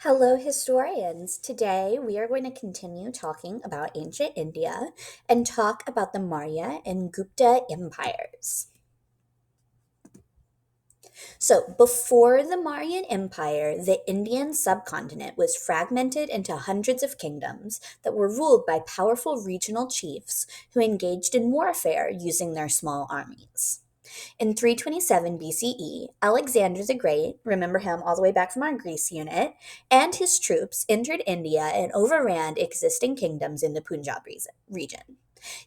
Hello, historians. Today we are going to continue talking about ancient India and talk about the Maurya and Gupta empires. So, before the Mauryan Empire, the Indian subcontinent was fragmented into hundreds of kingdoms that were ruled by powerful regional chiefs who engaged in warfare using their small armies. In 327 BCE, Alexander the Great, remember him all the way back from our Greece unit, and his troops entered India and overran existing kingdoms in the Punjab region.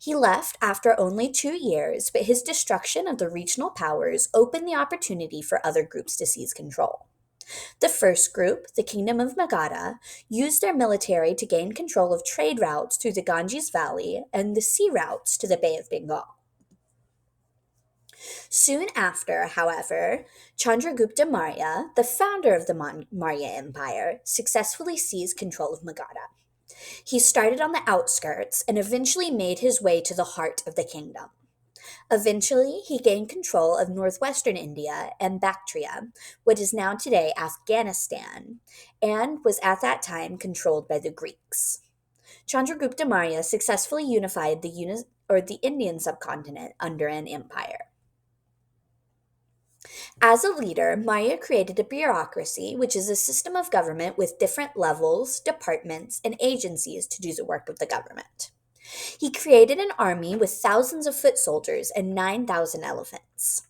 He left after only 2 years, but his destruction of the regional powers opened the opportunity for other groups to seize control. The first group, the Kingdom of Magadha, used their military to gain control of trade routes through the Ganges Valley and the sea routes to the Bay of Bengal. Soon after, however, Chandragupta Maurya, the founder of the Maurya Empire, successfully seized control of Magadha. He started on the outskirts and eventually made his way to the heart of the kingdom. Eventually, he gained control of northwestern India and Bactria, what is now today Afghanistan, and was at that time controlled by the Greeks. Chandragupta Maurya successfully unified the Indian subcontinent under an empire. As a leader, Maya created a bureaucracy, which is a system of government with different levels, departments, and agencies to do the work of the government. He created an army with thousands of foot soldiers and 9,000 elephants.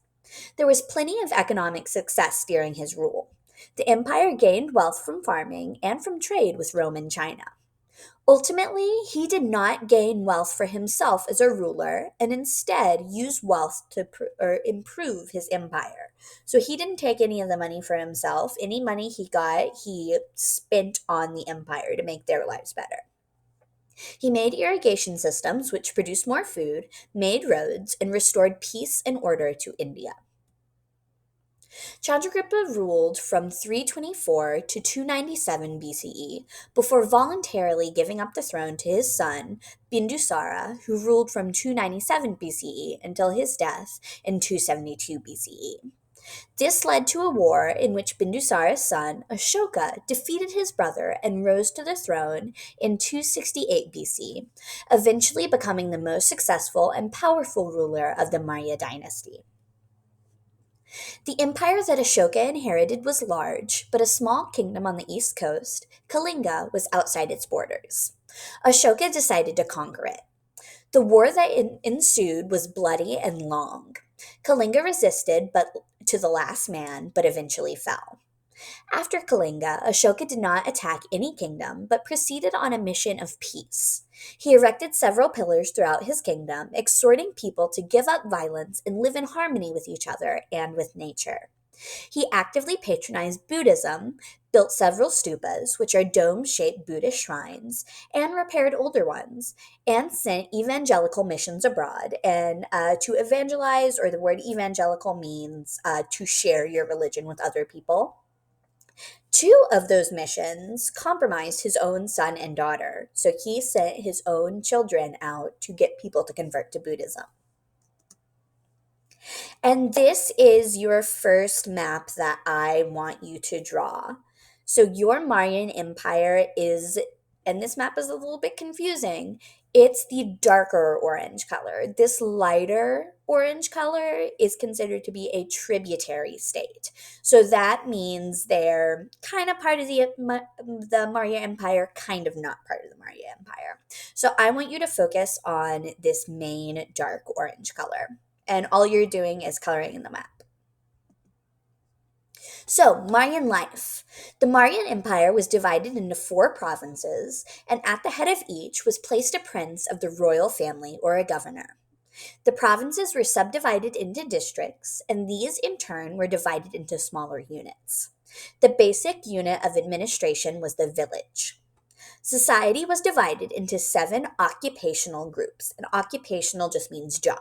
There was plenty of economic success during his rule. The empire gained wealth from farming and from trade with Rome and China. Ultimately, he did not gain wealth for himself as a ruler and instead used wealth to improve his empire. So he didn't take any of the money for himself. Any money he got, he spent on the empire to make their lives better. He made irrigation systems which produced more food, made roads, and restored peace and order to India. Chandragupta ruled from 324 to 297 BCE before voluntarily giving up the throne to his son, Bindusara, who ruled from 297 BCE until his death in 272 BCE. This led to a war in which Bindusara's son, Ashoka, defeated his brother and rose to the throne in 268 BC, eventually becoming the most successful and powerful ruler of the Maurya dynasty. The empire that Ashoka inherited was large, but a small kingdom on the east coast, Kalinga, was outside its borders. Ashoka decided to conquer it. The war that ensued was bloody and long. Kalinga resisted but to the last man, but eventually fell. After Kalinga, Ashoka did not attack any kingdom, but proceeded on a mission of peace. He erected several pillars throughout his kingdom, exhorting people to give up violence and live in harmony with each other and with nature. He actively patronized Buddhism, built several stupas, which are dome-shaped Buddhist shrines, and repaired older ones, and sent evangelical missions abroad. And to evangelize, or the word evangelical means to share your religion with other people. Two of those missions compromised his own son and daughter, so he sent his own children out to get people to convert to Buddhism. And this is your first map that I want you to draw. So your Mayan Empire is, and this map is a little bit confusing, it's the darker orange color. This lighter orange color is considered to be a tributary state. So that means they're kind of part of the Maurya Empire, kind of not part of the Maurya Empire. So I want you to focus on this main dark orange color. And all you're doing is coloring in the map. So, Mauryan life. The Mauryan Empire was divided into 4 provinces, and at the head of each was placed a prince of the royal family or a governor. The provinces were subdivided into districts, and these in turn were divided into smaller units. The basic unit of administration was the village. Society was divided into 7 occupational groups, and occupational just means job.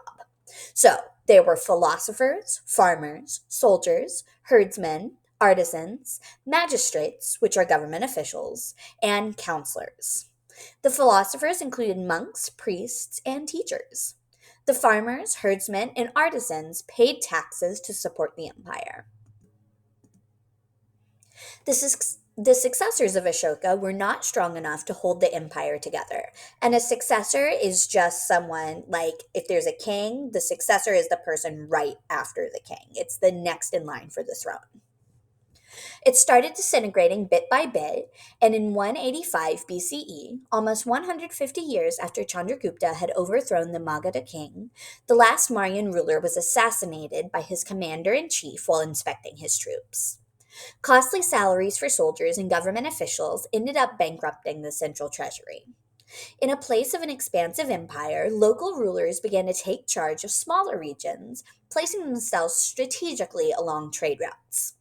So, there were philosophers, farmers, soldiers, herdsmen, artisans, magistrates, which are government officials, and counselors. The philosophers included monks, priests, and teachers. The farmers, herdsmen, and artisans paid taxes to support the empire. The successors of Ashoka were not strong enough to hold the empire together. And a successor is just someone like if there's a king, the successor is the person right after the king. It's the next in line for the throne. It started disintegrating bit by bit, and in 185 BCE, almost 150 years after Chandragupta had overthrown the Magadha king, the last Mauryan ruler was assassinated by his commander in chief while inspecting his troops. Costly salaries for soldiers and government officials ended up bankrupting the central treasury. In a place of an expansive empire, local rulers began to take charge of smaller regions, placing themselves strategically along trade routes.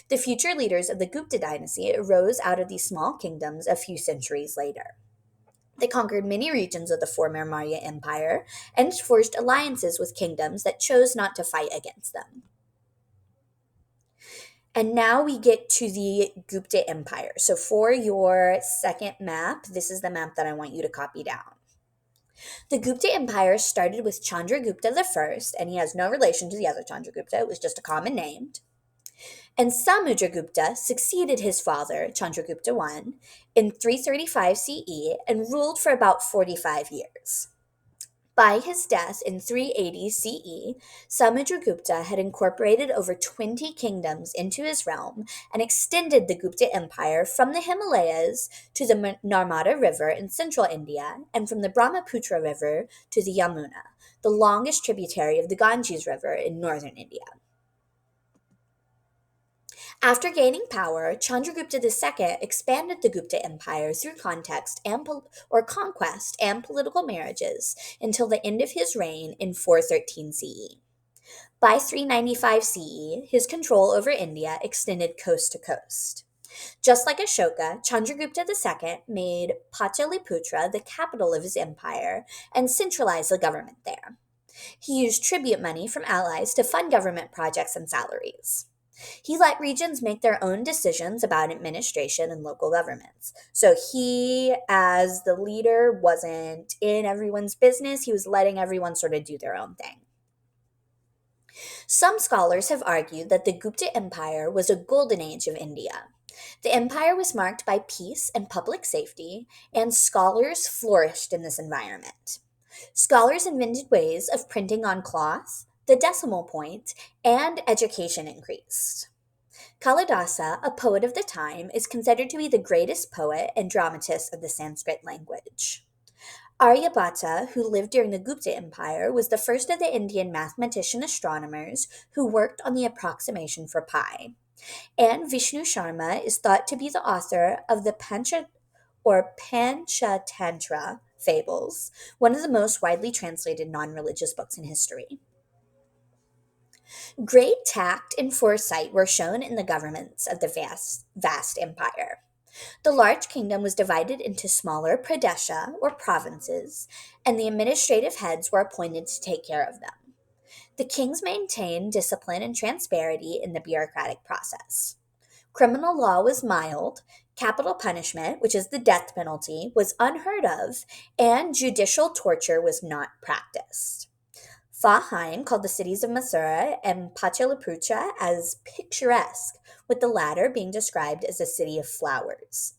The future leaders of the Gupta dynasty arose out of these small kingdoms a few centuries later. They conquered many regions of the former Maurya Empire and forged alliances with kingdoms that chose not to fight against them. And now we get to the Gupta Empire. So for your second map, this is the map that I want you to copy down. The Gupta Empire started with Chandragupta I, and he has no relation to the other Chandragupta, it was just a common name. And Samudragupta succeeded his father, Chandragupta I, in 335 CE and ruled for about 45 years. By his death in 380 CE, Samudragupta had incorporated over 20 kingdoms into his realm and extended the Gupta Empire from the Himalayas to the Narmada River in central India and from the Brahmaputra River to the Yamuna, the longest tributary of the Ganges River in northern India. After gaining power, Chandragupta II expanded the Gupta Empire through conquest and political marriages until the end of his reign in 413 CE. By 395 CE, his control over India extended coast to coast. Just like Ashoka, Chandragupta II made Pataliputra the capital of his empire and centralized the government there. He used tribute money from allies to fund government projects and salaries. He let regions make their own decisions about administration and local governments. So he, as the leader, wasn't in everyone's business. He was letting everyone sort of do their own thing. Some scholars have argued that the Gupta Empire was a golden age of India. The empire was marked by peace and public safety, and scholars flourished in this environment. Scholars invented ways of printing on cloth, the decimal point, and education increased. Kalidasa, a poet of the time, is considered to be the greatest poet and dramatist of the Sanskrit language. Aryabhatta, who lived during the Gupta Empire, was the first of the Indian mathematician astronomers who worked on the approximation for pi. And Vishnu Sharma is thought to be the author of the Panchatantra fables, one of the most widely translated non-religious books in history. Great tact and foresight were shown in the governments of the vast empire. The large kingdom was divided into smaller pradesha, or provinces, and the administrative heads were appointed to take care of them. The kings maintained discipline and transparency in the bureaucratic process. Criminal law was mild, capital punishment, which is the death penalty, was unheard of, and judicial torture was not practiced. Faheim called the cities of Mathura and Pataliputra as picturesque, with the latter being described as a city of flowers.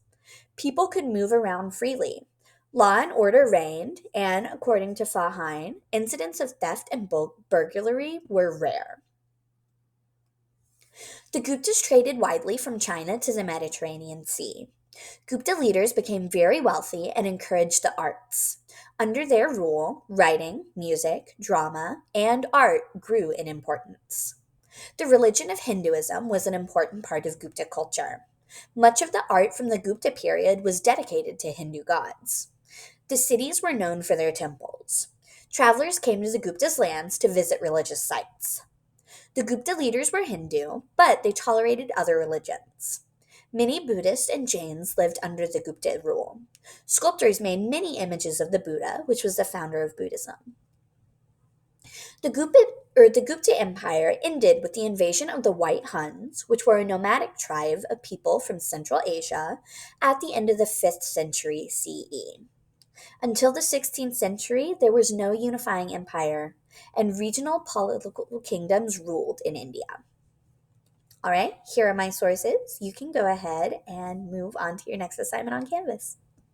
People could move around freely. Law and order reigned, and according to Faheim, incidents of theft and burglary were rare. The Guptas traded widely from China to the Mediterranean Sea. Gupta leaders became very wealthy and encouraged the arts. Under their rule, writing, music, drama, and art grew in importance. The religion of Hinduism was an important part of Gupta culture. Much of the art from the Gupta period was dedicated to Hindu gods. The cities were known for their temples. Travelers came to the Gupta's lands to visit religious sites. The Gupta leaders were Hindu, but they tolerated other religions. Many Buddhists and Jains lived under the Gupta rule. Sculptors made many images of the Buddha, which was the founder of Buddhism. The Gupta Empire ended with the invasion of the White Huns, which were a nomadic tribe of people from Central Asia, at the end of the 5th century CE. Until the 16th century, there was no unifying empire, and regional political kingdoms ruled in India. All right, here are my sources. You can go ahead and move on to your next assignment on Canvas.